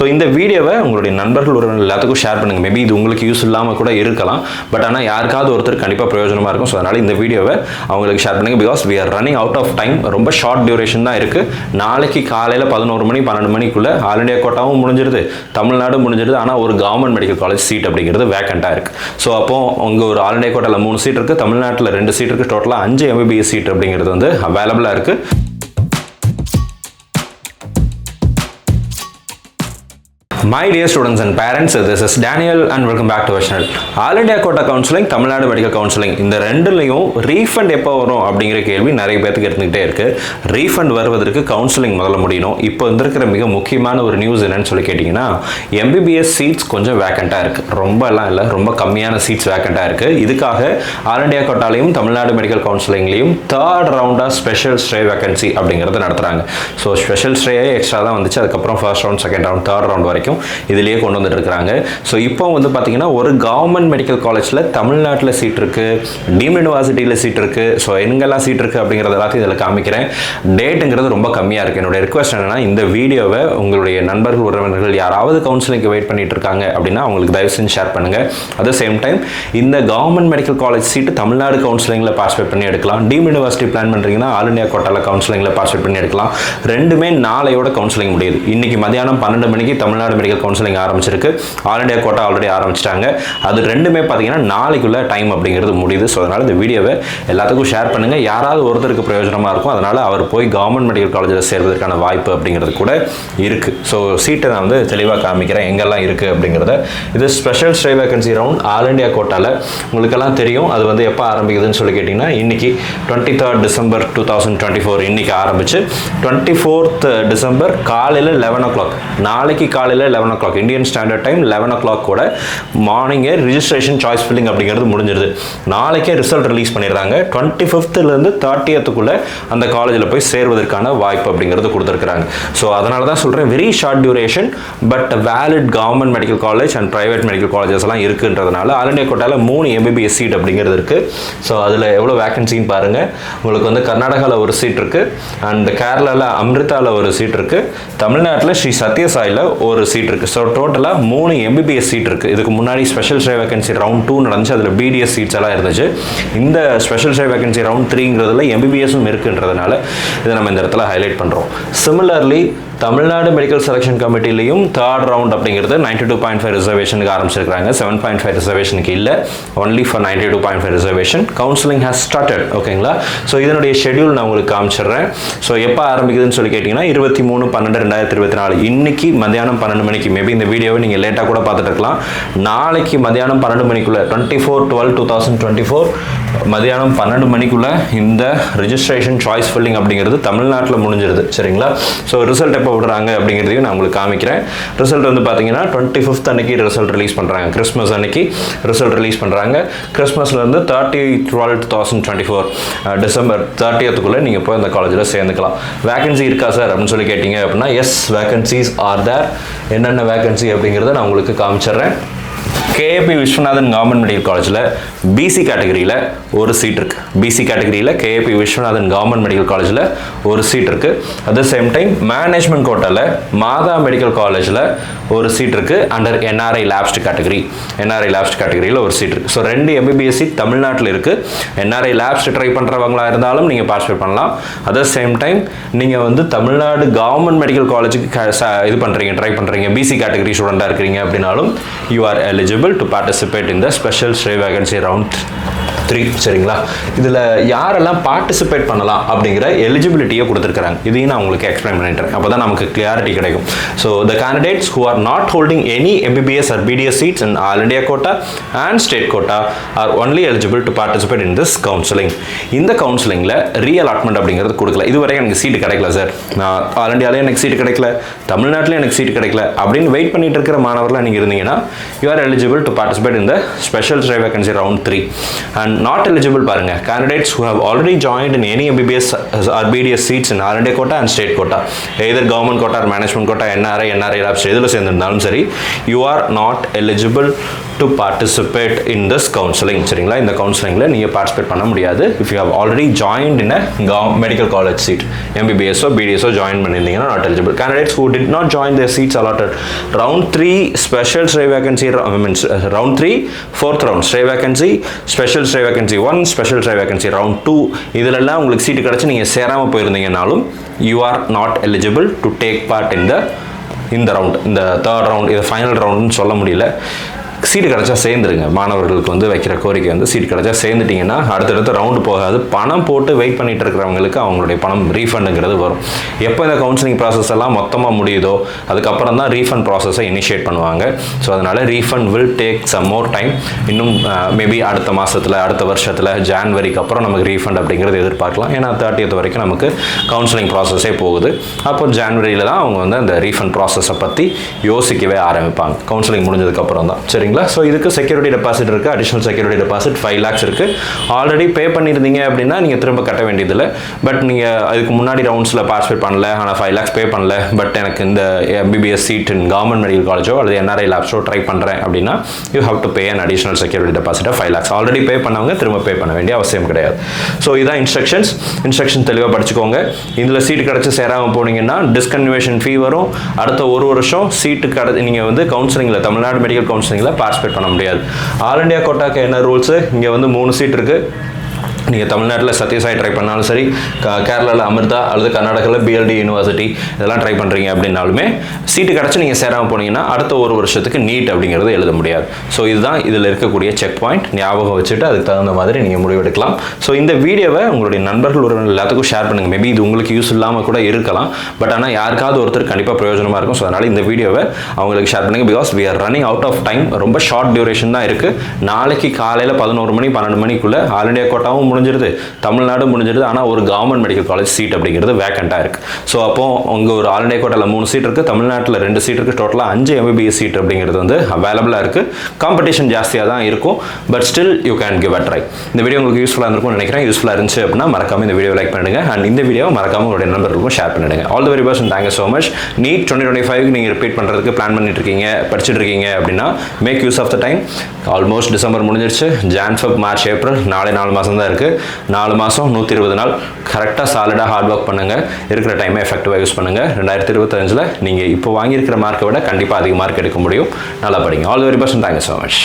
So இந்த வீடியோவை உங்களுடைய நண்பர்கள் உறவினர்கள் எல்லாத்துக்கும் ஷேர் பண்ணுங்கள். மேபி இது உங்களுக்கு யூஸ் இல்லாமல் கூட இருக்கலாம், பட் ஆனால் யாருக்காவது ஒருத்தர் கண்டிப்பாக பிரயோஜனமாக இருக்கும். ஸோ அதனால் இந்த வீடியோவை அவங்களுக்கு ஷேர் பண்ணுங்கள். Because we are running out of time. ரொம்ப ஷார்ட் டியூரேஷன் தான் இருக்குது. நாளைக்கு காலையில் 11 மணி 12 மணிக்குள்ளே ஆல் இண்டியா கோட்டாவும் முடிஞ்சிருது, தமிழ்நாடும் முடிஞ்சிருது. ஆனால் ஒரு கவர்மெண்ட் மெடிக்கல் காலேஜ் சீட் அப்படிங்கிறது வேக்கண்ட்டாக இருக்குது. ஸோ அப்போ உங்க ஒரு ஆல் இண்டியா கோட்டாவில் 3 சீட் இருக்குது, தமிழ்நாட்டில் 2 சீட் இருக்குது, டோட்டலாக 5 MBBS சீட் அப்படிங்கிறது வந்து அவைலபிளாக இருக்குது. My dear students and parents, this is Daniel and welcome back to our channel. All India Quota Counseling, Tamil Nadu Medical Counseling. இந்த ரெண்டுலையும் ரீஃபண்ட் எப்போ வரும் அப்படிங்கிற கேள்வி நிறைய பேருக்கு இருந்துகிட்டே இருக்கு. ரீஃபண்ட் வருவதற்கு கவுன்சிலிங் முதல்ல முடியணும். இப்போ வந்திருக்கிற மிக முக்கியமான ஒரு நியூஸ் என்னன்னு சொல்லி கேட்டிங்கன்னா, MBBS சீட்ஸ் கொஞ்சம் வேக்கண்ட்டாக இருக்குது. ரொம்ப எல்லாம் இல்லை, ரொம்ப கம்மியான சீட்ஸ் வேக்கண்ட்டாக இருக்குது. இதுக்காக ஆல் இண்டியா கோட்டாலையும் தமிழ்நாடு மெடிக்கல் கவுன்சிலிங்லையும் 3rd ரவுண்டாக ஸ்பெஷல் ஸ்டே வேக்கன்சி அப்படிங்கிறத நடத்துகிறாங்க. ஸோ ஸ்பெஷல் ஸ்டே எக்ஸ்ட்ரா தான் வந்துச்சு, அதுக்கப்புறம் first round, second round, 3rd round வரைக்கும் இதுலேயே கொண்டு வந்துட்டு இருக்கிறாங்க. ஸோ இப்போ வந்து பார்த்தீங்கன்னா ஒரு கவர்மெண்ட் மெடிக்கல் காலேஜில் தமிழ்நாட்டில் சீட் இருக்குது, டீம் யூனிவர்சிட்டியில் சீட் இருக்குது. ஸோ எங்கெல்லாம் சீட் இருக்குது அப்படிங்கிறது எல்லாத்தையும் இதில் காமிக்கிறேன். டேட்டுங்கிறது ரொம்ப கம்மியாக இருக்குது. என்னுடைய ரிக்வஸ்ட் என்னன்னா, இந்த வீடியோவை உங்களுடைய நண்பர்கள் உறவினர்கள் யாராவது கவுன்சிலிங்க்கு வெயிட் பண்ணிட்டு இருக்காங்க அப்படின்னா அவங்களுக்கு தயவு செஞ்சு ஷேர் பண்ணுங்கள். அட் த சேம் டைம் இந்த government medical college seat Tamil Nadu கவுன்சிலிங்கில் பார்ட்டிசிபேட் பண்ணி எடுக்கலாம். டீம் யூனிவர்சிட்டி பிளான் பண்ணுறீங்கன்னா ஆல் இண்டியா கோட்டாவில் கவுன்சிலிங்கில் பார்ட்டிசிபேட் பண்ணி எடுக்கலாம். ரெண்டுமே நாளையோட கவுன்சிலிங் முடியுது. இன்னைக்கு மதியானம் 12 மணிக்கு தமிழ்நாடு மெடிக்கல் கவுன்சிலிங் ஆரம்பிச்சிருக்கு, ஆல் இண்டியா கோட்டா ஆல்ரெடி ஆரம்பிச்சிட்டாங்க. அது ரெண்டுமே பார்த்தீங்கன்னா நாளைக்குள்ள டைம் அப்படிங்கிறது முடியுது. ஸோ அதனால் இந்த வீடியோவை எல்லாத்துக்கும் ஷேர் பண்ணுங்கள். யாராவது ஒருத்தருக்கு பிரயோஜனமாக இருக்கும், அதனால் அவர் போய் கவர்மெண்ட் மெடிக்கல் காலேஜில் சேர்வதற்கான வாய்ப்பு அப்படிங்கிறது கூட இருக்குது. ஸோ சீட்டை நான் வந்து தெளிவாக காமிக்கிறேன் எங்கெல்லாம் இருக்குது அப்படிங்கிறத. இது special stay vacancy round all India கோட்டாவில் உங்களுக்கெல்லாம் தெரியும். அது வந்து எப்போ ஆரம்பிக்குதுன்னு சொல்லி கேட்டிங்கன்னா, இன்னைக்கு 23rd December 2024 இன்னைக்கு ஆரம்பிச்சு 24th December காலையில் 11 o'clock, நாளைக்கு காலையில் 11 o'clock Indian standard time 11 o'clock கூட மார்னிங்கே ரிஜிஸ்ட்ரேஷன் சாய்ஸ் ஃபில்லிங் அப்படிங்கிறது முடிஞ்சிருது. நாளைக்கே ரிசல்ட் ரிலீஸ் பண்ணிடுறாங்க. 25th 30th அந்த காலேஜில் போய் சேர்வதற்கான வாய்ப்பு அப்படிங்கிறது கொடுத்துருக்காங்க. ஸோ அதனால தான் சொல்கிறேன், very short duration but valid government medical college and private medical colleges எல்லாம் இருக்குன்றதுனால ஆல் இண்டியா கோட்டாவில் 3 MBBS சீட் அப்படிங்கிறது இருக்குது. ஸோ அதில் எவ்வளோ வேகன்சின்னு பாருங்கள். உங்களுக்கு வந்து கர்நாடகாவில் ஒரு சீட் இருக்குது, அண்ட் கேரளாவில் அம்ரிதாவில் ஒரு சீட் இருக்குது, தமிழ்நாட்டில் ஸ்ரீ சத்யசாயில் ஒரு சீட் இருக்குது. ஸோ டோட்டலாக 3 MBBS சீட் இருக்குது. இதுக்கு முன்னாடி ஸ்பெஷல் ஸ்டே வேகன்சி ரவுண்ட் 2 நடந்துச்சு, அதில் BDS சீட்ஸ் எல்லாம் இருந்துச்சு. இந்த ஸ்பெஷல் ஸ்டே வேகன்சி ரவுண்ட் 3ங்கிறதுல MBBSம் இருக்குன்றதுனால இதை நம்ம இந்த இடத்துல ஹைலைட் பண்ணுறோம். சிமிலர்லி தமிழ்நாடு மெடிக்கல் செலெக்ஷன் கமிட்டிலையும் 3rd ரவுண்ட் அப்படிங்கிறது 92.5 ரிசர்வேஷனுக்கு ஆரம்பிச்சிருக்காங்க. 7.5 ரிசர்வேஷனுக்கு இல்லை, only for 92.5 reservation. Counselling has started. ஓகேங்களா? ஸோ இதனுடைய ஷெடியூல் நான் உங்களுக்கு காமிச்சிடுறேன். ஸோ எப்போ ஆரம்பிக்குதுன்னு சொல்லி கேட்டிங்கன்னா 23/12/2024 இன்னைக்கு மதியானம் 12 மணிக்கு. மேபி இந்த வீடியோவை நீங்கள் லேட்டாக கூட பார்த்துட்டு இருக்கலாம். நாளைக்கு மதியானம் 12 மணிக்குள்ள 24/12/2024 மதியானம் 12 மணிக்குள்ள இந்த ரிஜிஸ்ட்ரேஷன் சாய்ஸ் ஃபில்லிங் அப்படிங்கிறது தமிழ்நாட்டில் முடிஞ்சிருது. சரிங்களா? ஸோ ரிசல்ட் எப்போ விடுறாங்க அப்படிங்கிறதையும் நான் உங்களுக்கு காமிக்கிறேன். ரிசல்ட் வந்து பார்த்தீங்கன்னா 25th அன்னைக்கு ரிசல்ட் ரிலீஸ் பண்ணுறாங்க. கிறிஸ்மஸ் அன்னைக்கு ரிசல்ட் ரிலீஸ் பண்ணுறாங்க. கிறிஸ்மஸ்லேருந்து 30/12/2024 December 30th நீங்கள் போய் அந்த காலேஜில் சேர்ந்துக்கலாம். வேகன்சி இருக்கா சார் அப்படின்னு சொல்லி கேட்டிங்க அப்படின்னா, எஸ், வேகன்சிஸ் ஆர் தேர். என்னென்ன வேகன்சி அப்படிங்கிறத நான் உங்களுக்கு காமிச்சிடுறேன். KAP விஸ்வநாதன் கவர்மெண்ட் மெடிக்கல் காலேஜில் BC கேட்டகரியில் ஒரு சீட் இருக்குது. BC கேட்டகரியில் KAP விஸ்வநாதன் கவர்மெண்ட் மெடிக்கல் காலேஜில் ஒரு சீட் இருக்குது. At the same time management கோட்டாவில் மாதா மெடிக்கல் காலேஜில் ஒரு சீட் இருக்குது under NRI lapsed category. NRI lapsed கேட்டகரியில் ஒரு சீட் இருக்குது. ஸோ 2 MBBS சீட் தமிழ்நாட்டில் இருக்குது. NRI லேப்ஸ்ட் ட்ரை பண்ணுறவங்களா இருந்தாலும் நீங்கள் பார்ட்டிசிபேட் பண்ணலாம். அட் த சேம் டைம் நீங்கள் வந்து தமிழ்நாடு கவர்மெண்ட் மெடிக்கல் காலேஜுக்கு இது பண்ணுறீங்க, ட்ரை பண்ணுறீங்க, BC கேட்டகரி ஸ்டூடெண்ட்டாக இருக்கிறீங்க அப்படின்னாலும் you are eligible to participate in the special stay vacancy round 3. சரிங்களா? இதில் யாரெல்லாம் பார்ட்டிசிபேட் பண்ணலாம் அப்படிங்கிற எலிஜிபிலிட்டியை கொடுத்துருக்காங்க. இதையும் நான் உங்களுக்கு எக்ஸ்பிளைன் பண்ணிட்டுறேன், அப்போ தான் நமக்கு கிளியாரிட்டி கிடைக்கும். So the candidates who are not holding any MBBS or BDS seats in all India quota and state quota are only eligible to participate in this counseling. இந்த கவுன்சிலிங்கில் ரீஅலாட்மெண்ட் அப்படிங்கிறது கொடுக்கல. இதுவரை எனக்கு சீட்டு கிடைக்கல சார், நான் ஆல் இண்டியாவிலே எனக்கு சீட்டு கிடைக்கல, தமிழ்நாட்டில் எனக்கு சீட்டு கிடைக்கல அப்படின்னு வெயிட் பண்ணிட்டு இருக்கிற மாணவர்களாக நீங்கள் இருந்தீங்கன்னா you are eligible to participate in the special stay vacancy round 3. and not eligible பாருங்க, candidates who have already joined in any MBBS or BDS seats in all India quota and state quota, either government quota or management quota, NRI labs எதுல சேர்ந்திருந்தாலும் சரி, you are not eligible to participate in this counseling. சரிங்களா, இந்த கவுன்சிலிங்ல நீங்க participate பண்ண முடியாது if you have already joined in a medical college seat. MBBS or BDS or join பண்ணிருந்தீங்கன்னா not eligible. Candidates who did not join their seats allotted round 3 special stray vacancy, round 3 fourth round stray vacancy, special stray vacancy 1, special stray vacancy round 2, இதெல்லாம் உங்களுக்கு seat கிடைச்சு நீங்க சேராம போயிருந்தீங்கனாலும் you are not eligible to take part in the round, இந்த third round, இது final ரவுண்ட்னு சொல்ல முடியல. சீட்டு கிடச்சா சேர்ந்துருங்க. மாணவர்களுக்கு வந்து வைக்கிற கோரிக்கை வந்து சீட்டு கிடச்சா சேர்ந்துட்டிங்கன்னா அடுத்தடுத்த ரவுண்டு போகாது. பணம் போட்டு வெயிட் பண்ணிட்டு இருக்கிறவங்களுக்கு அவங்களுடைய பணம் ரீஃபண்டுங்கிறது வரும். எப்போ இந்த கவுன்சிலிங் ப்ராசஸ் எல்லாம் மொத்தமாக முடியுதோ அதுக்கப்புறம் தான் ரீஃபண்ட் ப்ராசஸை இனிஷியேட் பண்ணுவாங்க. ஸோ அதனால் refund will take some more time. இன்னும் மேபி அடுத்த மாதத்தில், அடுத்த வருஷத்தில், ஜான்வரிக்கு அப்புறம் நமக்கு ரீஃபண்ட் அப்படிங்கிறது எதிர்பார்க்கலாம். ஏன்னா 30th வரைக்கும் நமக்கு கவுன்சிலிங் ப்ராசஸே போகுது. அப்போ ஜான்வரியில் தான் அவங்க வந்து அந்த ரீஃபண்ட் ப்ராசஸை பற்றி யோசிக்கவே ஆரம்பிப்பாங்க, கவுன்சிலிங் முடிஞ்சதுக்கப்புறம் தான். சரிங்களா, ஸோ இதுக்கு செக்யூரிட்டி டெபாசிட் இருக்குது, அடிஷனல் செக்யூரிட்டி டெபாசிட் 5 lakhs இருக்குது. ஆல்ரெடி பே பண்ணியிருந்தீங்க அப்படின்னா நீங்கள் திரும்ப கட்ட வேண்டியதில்லை. பட் நீங்கள் அதுக்கு முன்னாடி ரவுண்ட்ஸில் பார்ட்டிசிபேட் பண்ணல, ஆனால் 5 lakhs பே பண்ணல, பட் எனக்கு இந்த MBBS seat in government medical காலேஜோ அல்லது NRI லேப்ஸோ ட்ரை பண்ணுறேன் அப்படின்னா you have to pay an additional security deposit 5 lakhs. Already pay பண்ணவங்க திரும்ப பே பண்ண வேண்டிய அவசியம் கிடையாது. ஸோ இதான் இன்ஸ்ட்ரக்ஷன் தெளிவாக படிச்சுக்கோங்க. இதில் சீட்டு கிடச்சி சேராமல் போனீங்கன்னா டிஸ்கன்டினியூஷன் ஃபீ வரும். அடுத்த ஒரு வருஷம் சீட்டு நீங்கள் வந்து கவுன்சிலிங்கில், தமிழ்நாடு மெடிக்கல் கவுன்சிலிங்கில் பார்ட்டிசிபேட் பண்ண முடியாது. ஆல் இண்டியா கோட்டாக்கு என்ன ரூல்ஸு, இங்கே வந்து 3 சீட் இருக்குது. நீங்கள் தமிழ்நாட்டில் சத்யசாய் ட்ரை பண்ணாலும் சரி, கேரளாவில் அமிர்தா அல்லது கர்நாடகாவில் BLD யூனிவர்சிட்டி இதெல்லாம் ட்ரை பண்ணுறீங்க அப்படின்னாலுமே சீட்டு கிடச்சி நீங்கள் சேராமல் போனீங்கன்னா அடுத்த ஒரு வருஷத்துக்கு நீட் அப்படிங்கிறது எழுத முடியாது. ஸோ இதுதான் இதில் இருக்கக்கூடிய செக் பாயிண்ட். ஞாபகம் வச்சுட்டு அதுக்கு தகுந்த மாதிரி நீங்கள் முடிவெடுக்கலாம். ஸோ இந்த வீடியோவை உங்களுடைய நண்பர்கள் உறவினர்கள் எல்லாத்துக்கும் ஷேர் பண்ணுங்கள். மேபி இது உங்களுக்கு யூஸ் இல்லாமல் கூட இருக்கலாம், பட் ஆனால் யாருக்காவது ஒருத்தர் கண்டிப்பாக பிரயோஜனமாக இருக்கும். ஸோ அதனால் இந்த வீடியோவை அவங்களுக்கு ஷேர் பண்ணுங்கள். Because we are running out of time. ரொம்ப ஷார்ட் டியூரேஷன் தான் இருக்குது. நாளைக்கு காலையில் 11 மணி 12 மணிக்குள்ளே ஆல் இண்டியா கோட்டாவும் முடிஞ்சிருது, தமிழ்நாடு முடிஞ்சிருது. ஆனால் ஒரு கவர்மெண்ட் மெடிக்கல் காலேஜ் சீட் அப்படிங்கிறது வேக்கண்ட்டாக இருக்குது. ஸோ அப்போ உங்கள் ஒரு ஆல் இண்டியா கோட்டாவில் 3 சீட் இருக்குது, தமிழ்நாட்டில் 2 சீட் இருக்குது, டோட்டலாக 5 MBBS சீட் அப்படிங்கிறது வந்து அவைலபிளாக இருக்குது. காம்படிஷன் ஜாஸ்தியாக தான் இருக்கும், but still you can give a try. இந்த வீடியோ உங்களுக்கு யூஸ்ஃபுல்லாக இருந்திருக்கும்னு நினைக்கிறேன். யூஸ்ஃபுல்லாக இருந்துச்சு அப்படின்னா மறக்காம இந்த வீடியோ லைக் பண்ணுங்க. அண்ட் இந்த வீடியோ மறக்காம உங்களுடைய நண்பர்களுக்கும் ஷேர் பண்ணிடுங்க. All the very best and thank you so much. NEET 2025 நீங்கள் ரிப்பீட் பண்ணுறதுக்கு பிளான் பண்ணிட்டு இருக்கீங்க, படிச்சுட்டு இருக்கீங்க அப்படின்னா make use of the time. Almost December முடிஞ்சிருச்சு. ஜான், ஃபெப், மார்ச், ஏப்ரல், 4 மாதம் தான் இருக்குது. 4 மாதம் 120 நாள் கரெக்டாக சாலிடாக ஹார்ட் ஒர்க் பண்ணுங்கள். இருக்கிற டைமை எஃபெக்டிவாக யூஸ் பண்ணுங்கள். 2025 நீங்கள் இப்போ வாங்கியிருக்கிற மார்க்கை விட கண்டிப்பாக அதிக மார்க் எடுக்க முடியும். நல்லா படிங்க. All the very best and thank you so much.